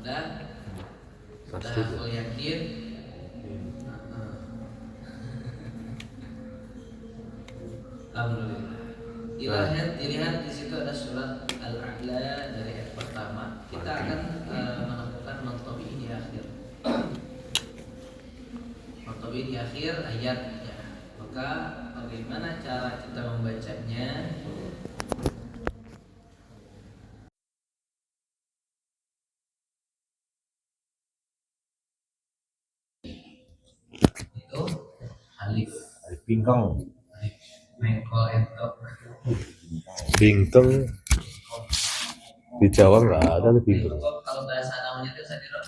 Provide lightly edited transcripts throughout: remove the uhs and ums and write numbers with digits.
Udah. Sudah full yakin. Alhamdulillah. Dilihat di situ ada surat Al-A'la dari ayat pertama. Kita akan menemukan mantobi di akhir. Mantobi di akhir ayatnya. Maka bagaimana cara kita membacanya? Alif. Alif pingkong. Mengkol entok. Bintang di Jawa nggak ada nih bintang. Kalau bahasa namanya itu saya dirot.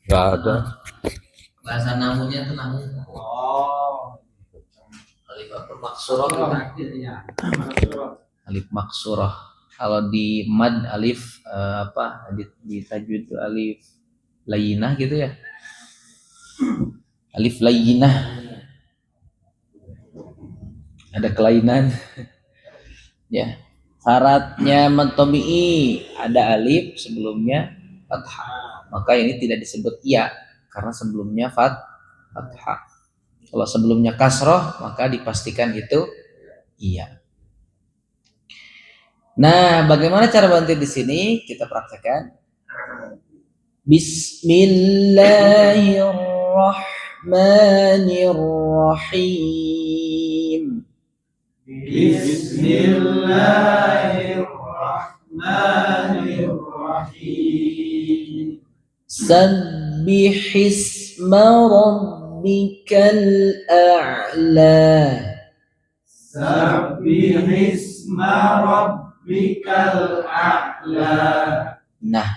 Nggak ada. Bahasa namunya itu namu. Alif apa maksurah gitu. Alif maksurah. Kalau di mad alif di tajwid itu alif layinah gitu ya. Alif layinah. Ada kelainan. Ya. Syaratnya mentobi'i ada alif sebelumnya fathah. Maka ini tidak disebut iya karena sebelumnya fathah. Kalau sebelumnya kasroh maka dipastikan itu iya. Nah, bagaimana cara bantu di sini? Kita praktekkan. Bismillahirrahmanirrahim. Bismillahirrahmanirrahim. Sabbihisma rabbikal a'la. Sabbihisma rabbikal a'la. Nah,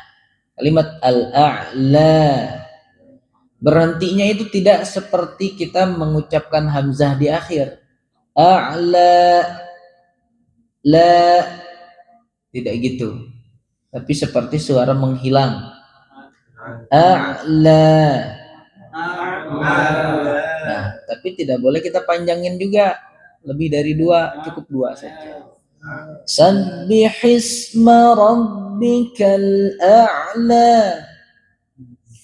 kalimat al-a'la berhentinya itu tidak seperti kita mengucapkan hamzah di akhir. A'la la, tidak gitu. Tapi seperti suara menghilang. A'la. Nah, tapi tidak boleh kita panjangin juga. Lebih dari 2, cukup 2 saja. Sabbihisma rabbikal a'la.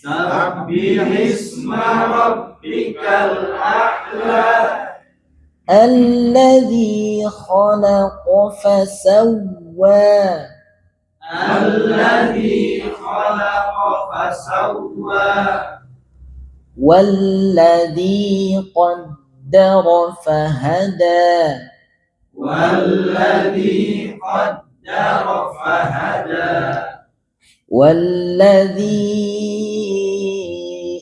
Sabbihisma rabbikal a'la. Alladzi khalaqa fasawwa. Alladzi khalaqa fasawwa. Walladzi qaddara fahada. Walladzi qaddara fahada. Walladzi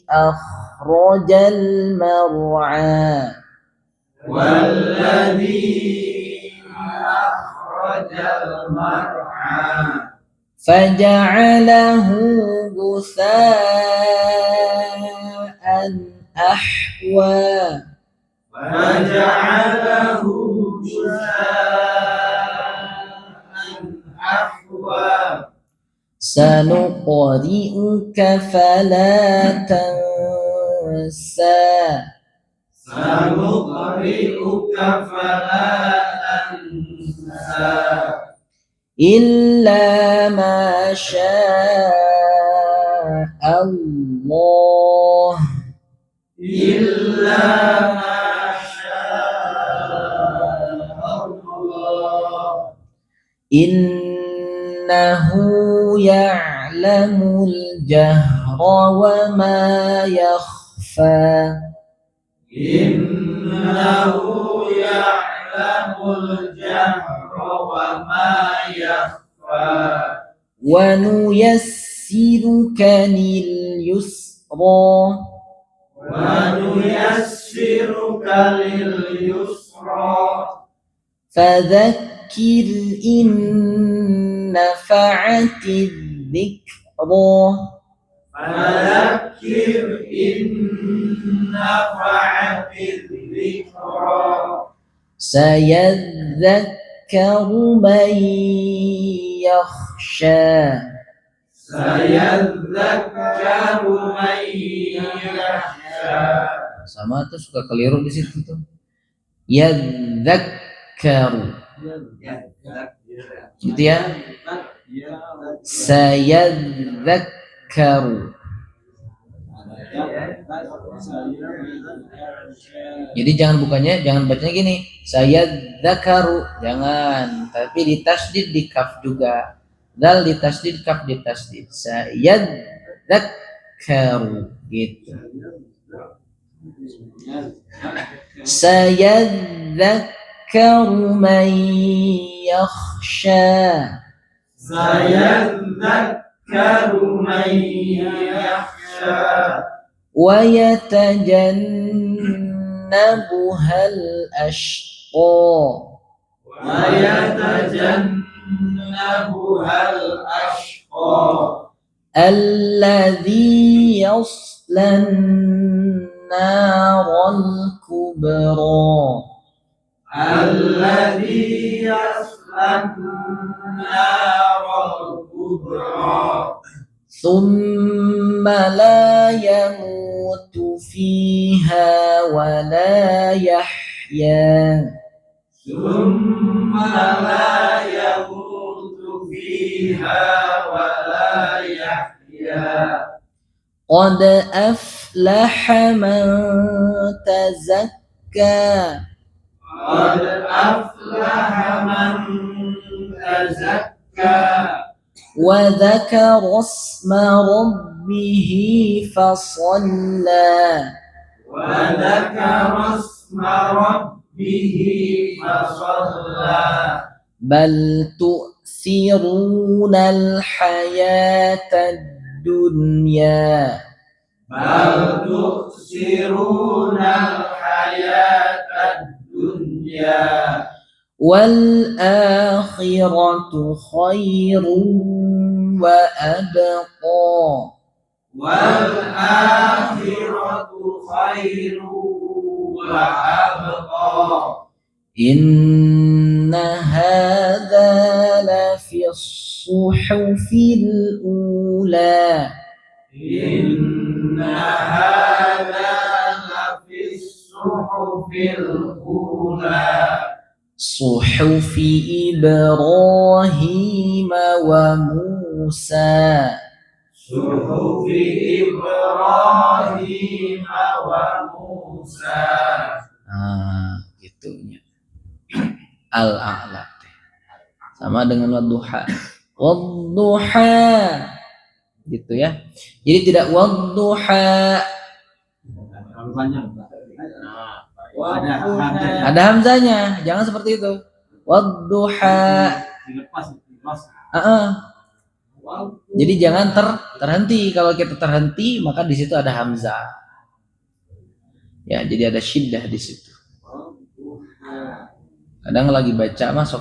akhrajal mar'a. Walladzi akhrajal mar'a. Faja'alahu ghutha'an ahwa. Faja'alahu ghutha'an ahwa. Sanuqri'uka fala tansa. Sanuqri'uka fala tansa. Illa ma syaa Allah. Illa ma syaa Allah. Innahu ya'lamul jahra wa ma yakhfa. Innahu ya'lamul jahra wa ma yakhfa. Wa nuyassiruka lil yusra. Wa nuyassiruka lil yusra. Fadzakkir in nafa'ati dzikra. Fadzakir in nafa'ati dzikra. Sayadzakkaru man yakhsha. Sayadzakkaru man yakhsha. Sama tuh suka keliru di situ tuh. Yadzakkaru. Gitu ya. Sayadzakkaru. Jadi jangan bacanya gini, sayadzakaru, jangan, tapi ditasdid di kaf juga. Dal ditasdid, kaf ditasdid. Sayadzakaru gitu. Sayadzakaru man yakhsha. Sayadzakkaru man yakhsha. ويتجنبها الأشقى ويتجنبها الأشقى الذي يصلى النار الكبرى الذي يصلى النار الكبرى ثم لا يموت فيها ولا يحيا ثم لا يموت فيها ولا يحيا قد أفلح من تزكى قد أفلح من تزكى وذكر اسم ربه فصلى وذكر اسم ربه فصلى بل تؤثرون الحياة الدنيا بل تؤثرون الحياة الدنيا والآخرة خير وأبقى والآخرة خير وأبقى إن هذا لفي الصحف الأولى إن هذا لفي الصحف الأولى صحف إبراهيم وموسى صحف إبراهيم وموسى gitunya. Al-A'la sama dengan wadduha. Wadduha gitu ya. Jadi tidak wadduha. Ada hamzanya, jangan seperti itu. Wadduha. Jadi jangan terhenti. Kalau kita terhenti maka di situ ada hamzah. Ya, jadi ada syiddah di situ. Kadang lagi baca masuk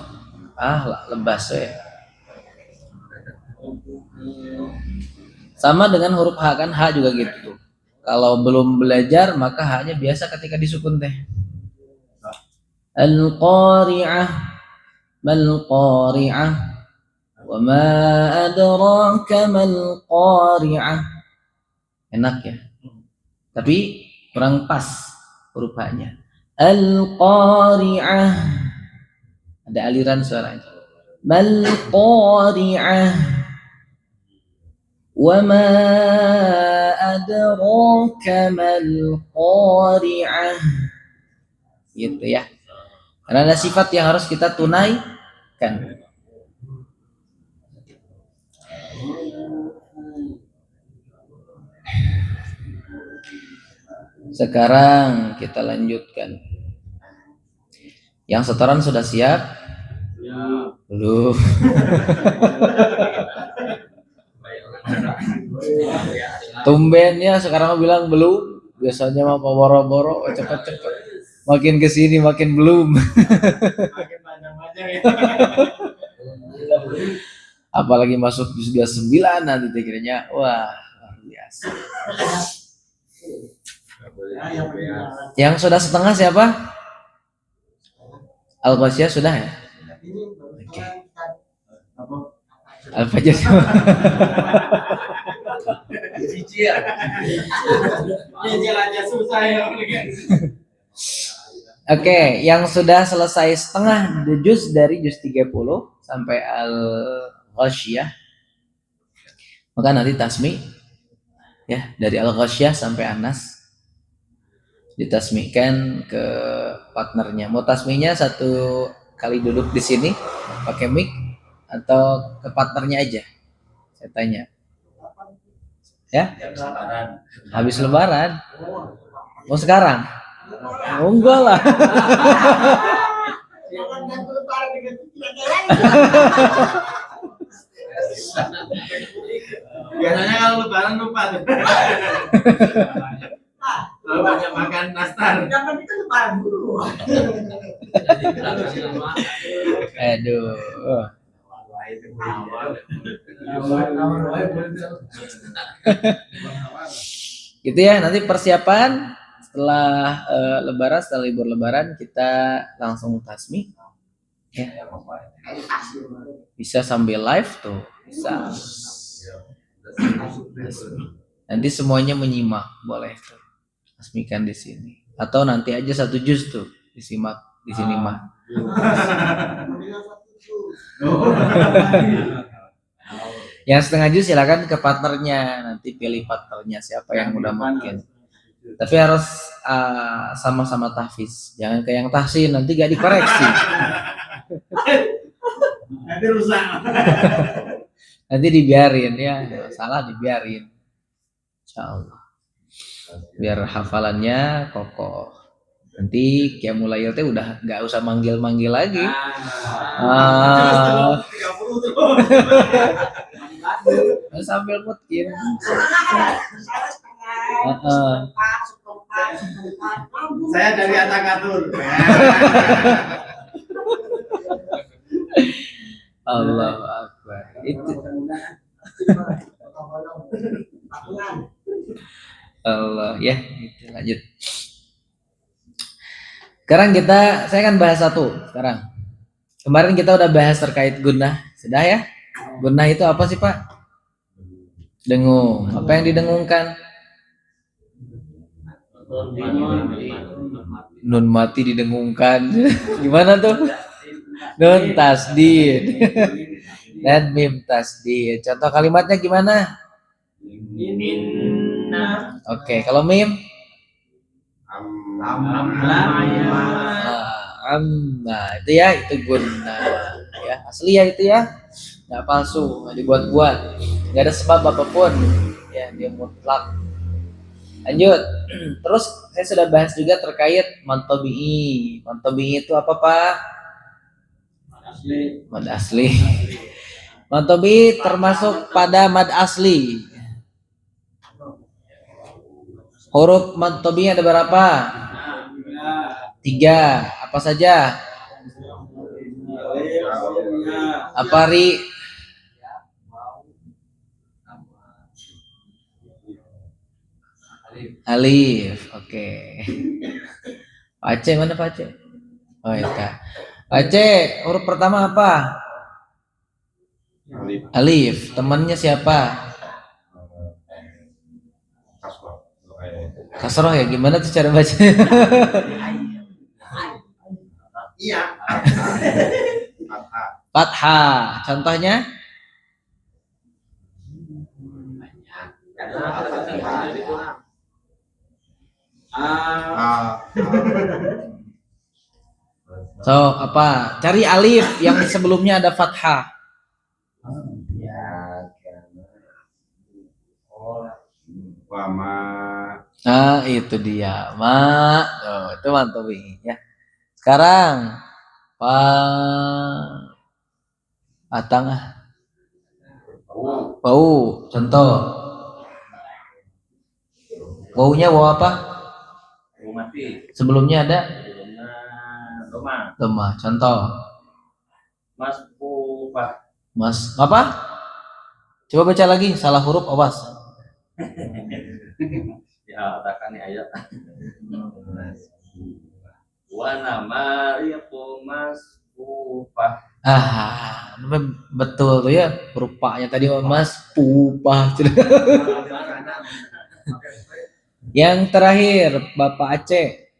lebas ya. Sama dengan huruf H kan, H juga gitu. Kalau belum belajar maka H-nya biasa ketika disukun teh. Al-qari'ah, mal-qari'ah, wa ma adraka mal-qari'ah. Enak ya. Tapi kurang pas huruf H-nya. Al-qari'ah. Ada aliran suaranya. Mal-qari'ah. Wa ma adraka mal-qari'ah. Gitu ya. Karena ada sifat yang harus kita tunaikan. Sekarang kita lanjutkan. Yang setoran sudah siap? Ya. Belum. Tumbennya sekarang bilang belum. Biasanya mah boro-boro, cepet-cepet. Makin kesini makin belum. Makin panjang-panjang ya. Apalagi masuk juz 9 nanti kira-kiranya. Wah, luar biasa. Yang sudah setengah siapa? Al-Ghasyiyah sudah ya? Oke. Al-Fajr. Oke, yang sudah selesai setengah juz dari juz 30 sampai Al-Ghasyiyah. Maka nanti tasmi ya, dari Al-Ghasyiyah sampai Anas ditasmikan ke partnernya. Mau tasminya satu kali duduk di sini pakai mic atau ke partnernya aja? Saya tanya. Ya? Habis lebaran. Mau sekarang? Oh, enggak lah. Biasanya kalau lebaran lupa tuh. Kalau banyak makan nastar. Zaman itu lebaran dulu. Aduh. Gitu ya, nanti persiapan setelah lebaran, setelah libur lebaran kita langsung tasmi. Ya. Bisa sambil live tuh, bisa. Nanti semuanya menyimak, boleh tuh. Tasmikan di sini. Atau nanti aja 1 juz tuh disimak di sini mah. Yang setengah juz silakan ke partnernya, nanti pilih partnernya siapa yang udah mungkin. Tapi harus sama-sama tahfiz, jangan kayak yang tahsin nanti gak dikoreksi. Nanti rusak. Nanti dibiarin ya, salah dibiarin. Insyaallah. Biar hafalannya kokoh. Nanti Qiyamul Lail teh udah nggak usah manggil-manggil lagi. Sambil mungkin. Saya dari Atakatur. Allahu Akbar. Itu Allah ya, gitu, lanjut. Sekarang saya akan bahas satu sekarang. Kemarin kita udah bahas terkait gunnah, sudah ya? Gunnah itu apa sih Pak? Dengung. Apa yang didengungkan? Nun mati didengungkan. Gimana tuh? Nun tasdid. Dan mim tasdid. Contoh kalimatnya gimana? Oke, kalau mim? Nah, itu ya, itu gunnah ya, asli ya itu ya, nggak palsu, nggak dibuat-buat, nggak ada sebab apapun ya, dia mutlak. Lanjut. Terus saya sudah bahas juga terkait mad tabi'i. Mad tabi'i itu apa Pak? Mad asli. Mad tabi'i termasuk pada mad asli. Huruf mad tabi'i ada berapa? 3. Apa saja? Apa Ri? Alif. Oke. Pak Aceh mana Pak Aceh? Oh ya Kak. Pak Aceh, huruf pertama apa? Alif. Temannya siapa? Kasroh ya, gimana tuh cara baca? Iya. Fathah. Contohnya? So, apa? Cari alif yang sebelumnya ada fathah. Wama. Nah, itu dia. Oh, itu mantap ya. Sekarang Atang bau. Contoh. Baunya bau apa? Bau mati. Sebelumnya ada Doma. lemah. Contoh. Mas Pupa. Mas apa? Coba baca lagi, salah huruf awas. Ya, katakan nih ayat. Wa nama riqu Mas Pupa. Betul tuh ya, rupanya tadi Mas Pupa. Yang terakhir Bapak Aceh.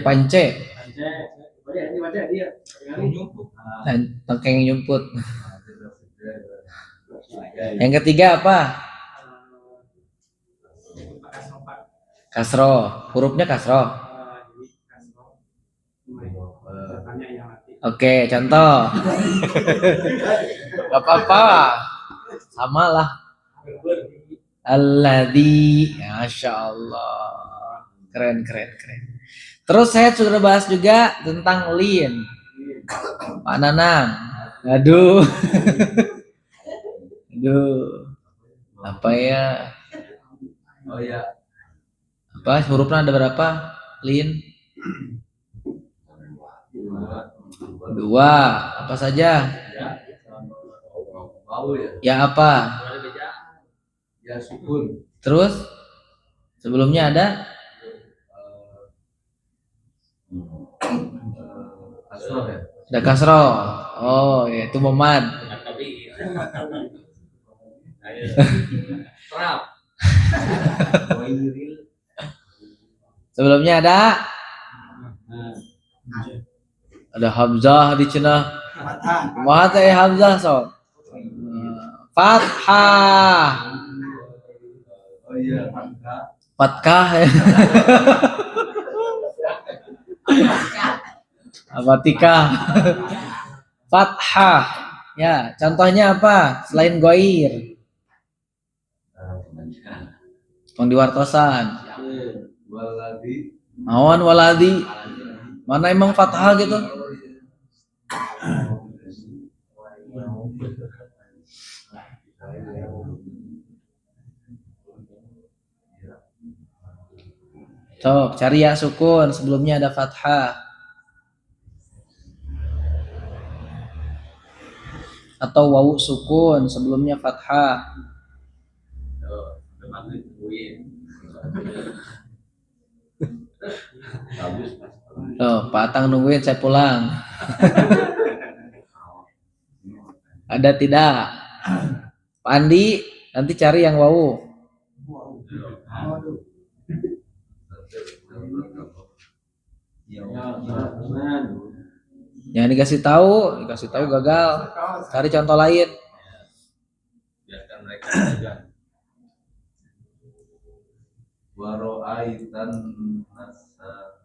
Pance. Tengkeng nyumput. Yang ketiga apa? Kasroh. Hurufnya kasroh. Oke, contoh. Gak apa-apa. Sama lah. Alladzi. Masya Allah. Keren. Terus saya sudah bahas juga tentang lin. Pak Nanang. Aduh. Apa ya? Oh ya. Apa hurufnya ada berapa? Lin? Dua. Apa saja? Bau ya. Ya apa? Ya sukun. Terus sebelumnya ada Kasroh ya. ada kasro. Oh, ya, itu memad. Trap. Sebelumnya ada hamzah di Cina. Kumaha teh hamzah sok? Fathah. Oh iya. Fatkah ya. Abatikah. Fathah. Ya, contohnya apa? Selain goir. Pengdiwartosan. Waladi. Awan waladi. Mana emang fathah gitu? Sok, cari ya sukun. Sebelumnya ada fathah. Atau wawu sukun. Sebelumnya fathah. Tuh, Pak Atang nungguin saya pulang. Ada tidak? Pak Andi, nanti cari yang wawu. Jangan dikasih tahu gagal. Cari contoh lain. Biarkan mereka saja. Waro'aitan nasa.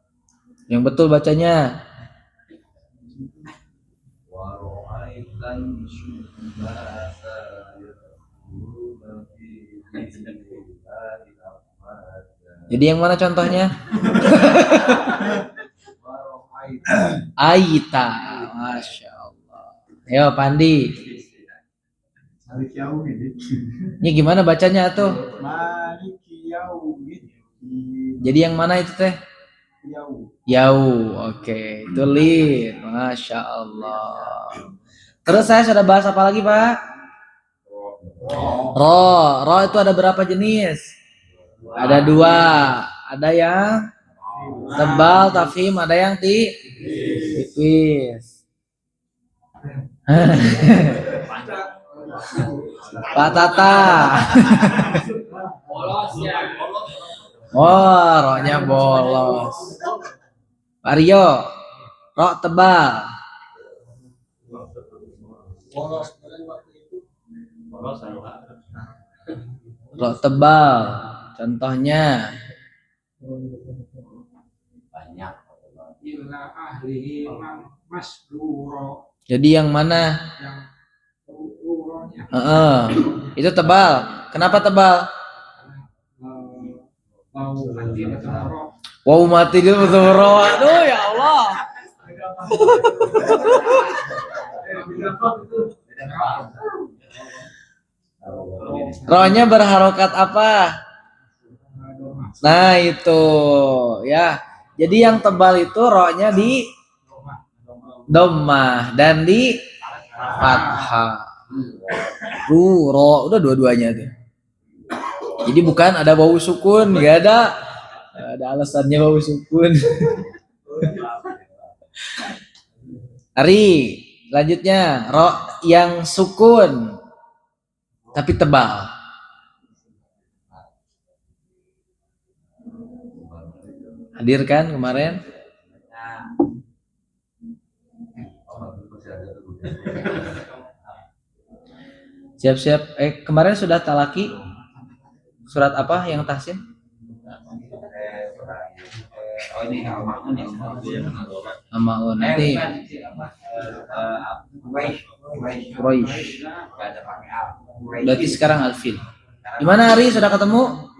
Yang betul bacanya. Waro'aitan syubasa. Jadi yang mana contohnya? Aita. Masya Allah. Ayo Pandi. Ini gimana bacanya tuh? Jadi yang mana itu teh? Yau. Oke. Itu lin. Masya Allah. Terus saya sudah bahas apa lagi Pak? Ro itu ada berapa jenis? Ada dua. Ada yang tebal, tafhim, ada yang tipis. Pak Tata. Oh, rohnya bolos. Pak Rio, roh tebal. Roh tebal. Contohnya Banyak. jadi yang mana? Itu tebal. Kenapa tebal? Wow mati dia betul. Aduh ya Allah. Rohnya berharokat apa? Nah itu ya. Jadi yang tebal itu rohnya di dhammah dan di fathah. Ro udah dua-duanya tuh. Jadi bukan ada wawu sukun, nggak ada. Ada alasannya wawu sukun. Ari, selanjutnya ro yang sukun tapi tebal. Hadir kan kemarin? Siap-siap. Kemarin sudah talaki? Surat apa yang tahsin? Oh ini Al-Ma'un ya. Amaun nanti. Quraisy. Berarti sekarang Alfil. Gimana Ari? Sudah ketemu?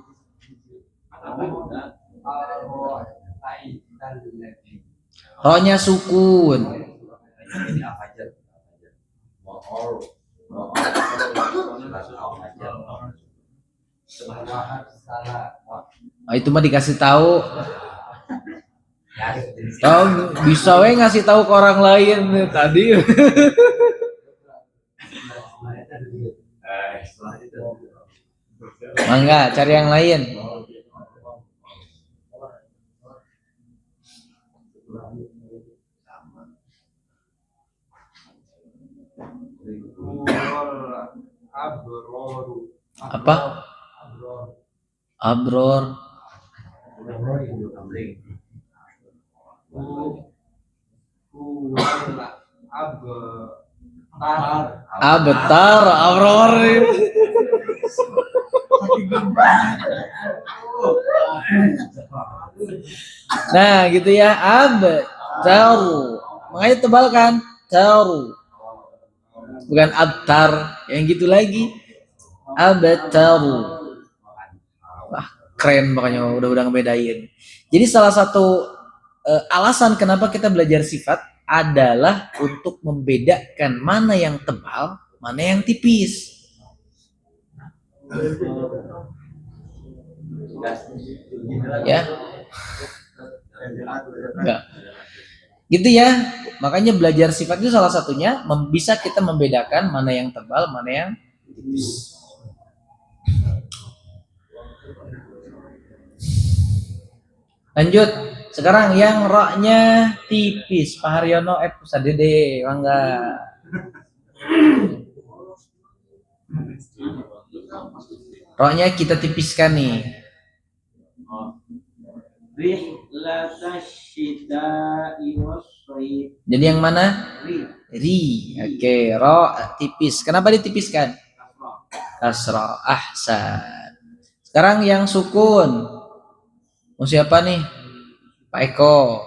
Rohnya sukun. Oh, itu mah dikasih tahu. Oh, bisa we ngasih tahu ke orang lain nih, tadi. Mangga, cari yang lain. Apa? Abror. Betar, abror. Nah, gitu ya. Taru. Makanya tebal kan? Taru. Bukan abtar, yang gitu lagi. Taru. Wah, keren makanya udah ngebedain. Jadi salah satu alasan kenapa kita belajar sifat adalah untuk membedakan mana yang tebal, mana yang tipis. Ya. Enggak. Gitu ya. Makanya belajar sifat itu salah satunya bisa kita membedakan mana yang tebal, mana yang tipis. Lanjut. Sekarang yang roknya tipis. Pak Haryono, Pusat Dede, mangga. Roknya kita tipiskan nih. Jadi yang mana? Ri. Oke, ro tipis. Kenapa ditipiskan? Kasra. Ahsan. Sekarang yang sukun. Mau siapa nih? Pak Eko.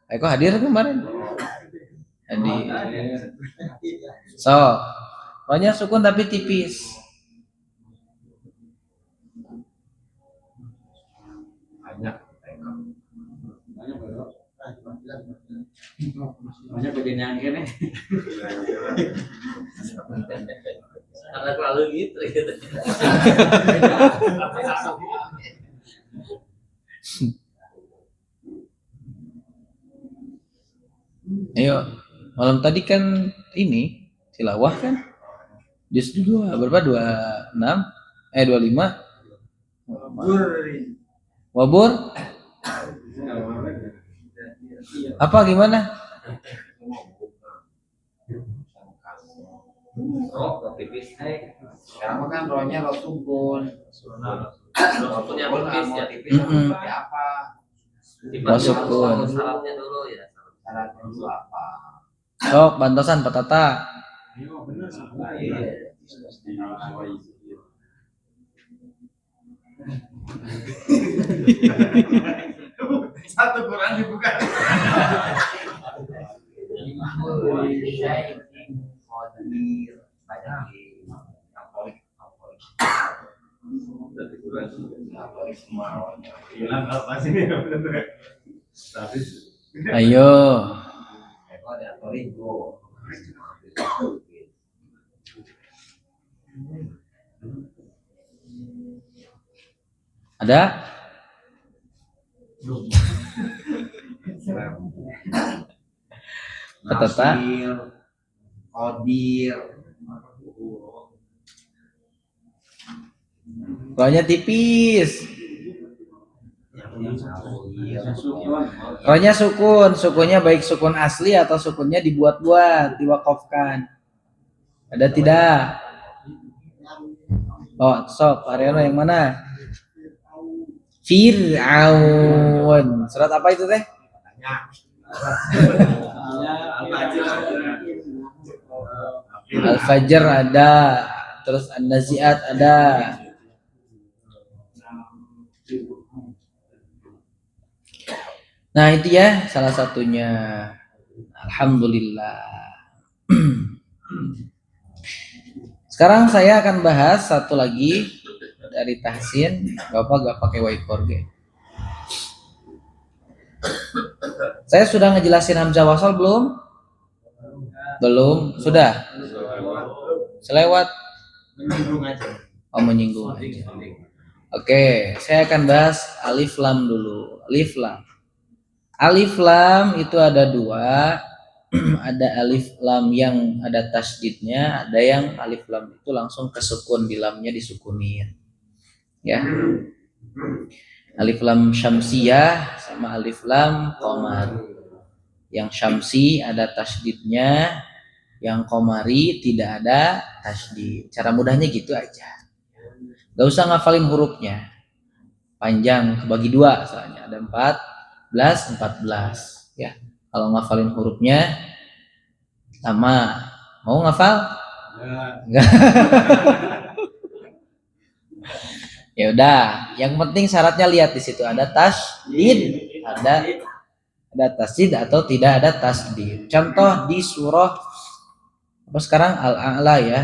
Pak Eko hadir kemarin? Hadir. So, rohnya sukun tapi tipis. Banyak kejadian nih. Sangat lalu gitu. Ayo, malam tadi kan ini tilawah kan? Juz 2 berapa? 26 25. Wabur? Apa gimana? Roh tipis. Sekarang kan rohnya roh sukun. Rohnya tipis ya. Tipis seperti apa? Roh sukun. Syaratnya dulu ya. Syaratnya dulu apa? Sok, bantosan Pak Tata. Satu Quran dibuka. Ayo. Ada? Pak Tata. Kodir. Rohnya tipis. Rohnya sukun. Sukunnya baik sukun asli atau sukunnya dibuat-buat, diwakafkan. Ada tidak? Oh, sok, Aryono yang mana? Fir'aun. Surat apa itu teh? Al-Fajr ada, terus An-Nazi'at ada. Nah itu ya salah satunya. Alhamdulillah. Sekarang saya akan bahas satu lagi dari tahsin. Bapak gak pakai whiteboard ya? Saya sudah ngejelasin hamzah wasal belum? Belum. Sudah. Selewat. Menyinggung aja. Oh, menyinggung aja. Oke, saya akan bahas alif lam dulu. Alif lam. Alif lam itu ada dua. Ada alif lam yang ada tasdidnya, ada yang alif lam itu langsung kesukun, di lamnya disukunin. Ya. Alif lam syamsiyah sama alif lam qamar. Yang syamsi ada tasdidnya, yang qamari tidak ada tasdid. Cara mudahnya gitu aja. Gak usah ngafalin hurufnya. Panjang, kebagi dua soalnya. Ada 14 ya. Kalau ngafalin hurufnya lama. Mau ngafal? Enggak. Ya udah, yang penting syaratnya lihat di situ ada tasdid, ada tasdid atau tidak ada tasdid. Contoh di surah apa sekarang Al-A'la ya.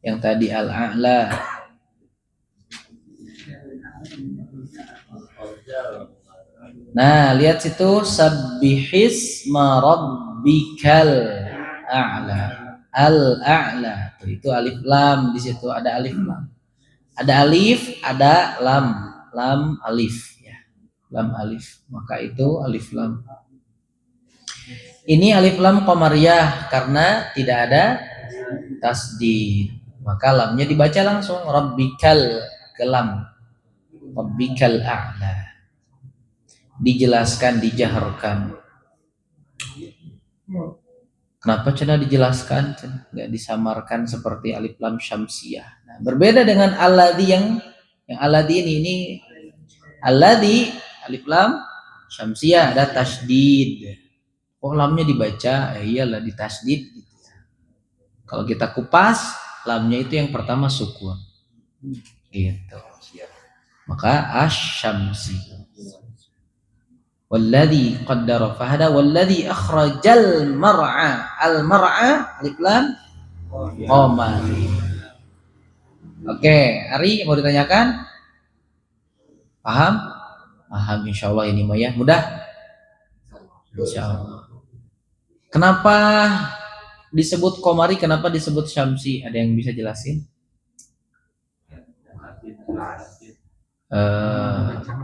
Yang tadi Al-A'la. Nah, lihat situ sabbihisma rabbikal a'la. Al-a'la. Itu alif lam, di situ ada alif lam. Ada alif, ada lam. Lam alif ya. Lam alif. Maka itu alif lam. Ini alif lam qamariyah karena tidak ada tasdid. Maka lamnya dibaca langsung rabbikal kelam. Rabbikal a'la. Dijelaskan, dijaharkan. Kenapa cina dijelaskan, nggak disamarkan seperti alif lam syamsiyah. Nah, berbeda dengan alladhi yang alladhi ini alladhi alif lam syamsiyah ada tasdid. Oh, lamnya dibaca, iyalah ditasdid gitu. Kalau kita kupas, lamnya itu yang pertama sukun. Gitu. Maka asy-syamsi. Walladzi qaddara fahada walladzi akhrajal mar'a. Al-mar'a alif lam qamari. Oke, Ari mau ditanyakan? Paham? Paham insyaallah ini mah ya. Mudah? Insyaallah. Kenapa disebut qamari, kenapa disebut syamsi? Ada yang bisa jelasin?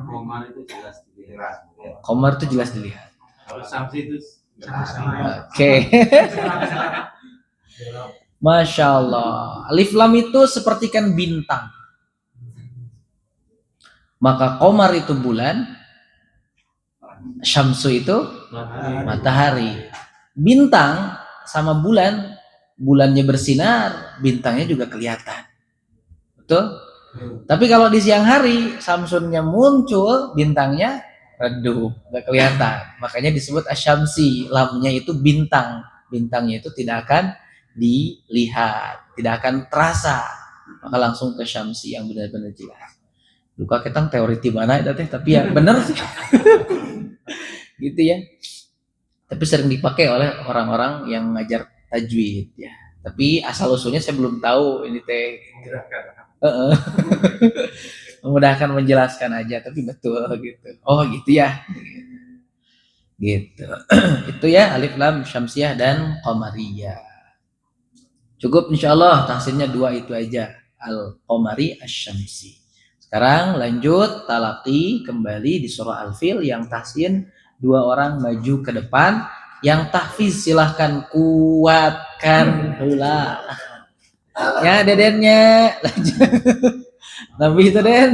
Komar itu jelas. Qamar itu jelas dilihat. Kalau Samsi itu Oke. Masya Allah. Alif lam itu sepertikan bintang. Maka qamar itu bulan, syamsu itu matahari. Bintang sama bulan, bulannya bersinar, bintangnya juga kelihatan. Betul? Tapi kalau di siang hari, samsunnya muncul, bintangnya redup, nggak kelihatan. Makanya disebut asyamsi, lamnya itu bintang. Bintangnya itu tidak akan dilihat, tidak akan terasa. Maka langsung ke syamsi yang benar-benar jelas. Luka ketang teori mana itu teh, tapi ya benar sih. Gitu ya. Tapi sering dipakai oleh orang-orang yang ngajar tajwid ya. Tapi asal usulnya saya belum tahu ini teh. Memudahkan menjelaskan aja, tapi betul gitu. Oh gitu ya. Gitu. Itu ya alif lam syamsiyah dan qamariyah. Cukup insyaallah tahsinnya dua itu aja. Al-qamari asy-syamsi. Sekarang lanjut talaqi kembali di surah Al-Fil yang tahsin dua orang maju ke depan, yang tahfiz silahkan kuatkan heula. Ya dedennya lanjut. Nabi itu den.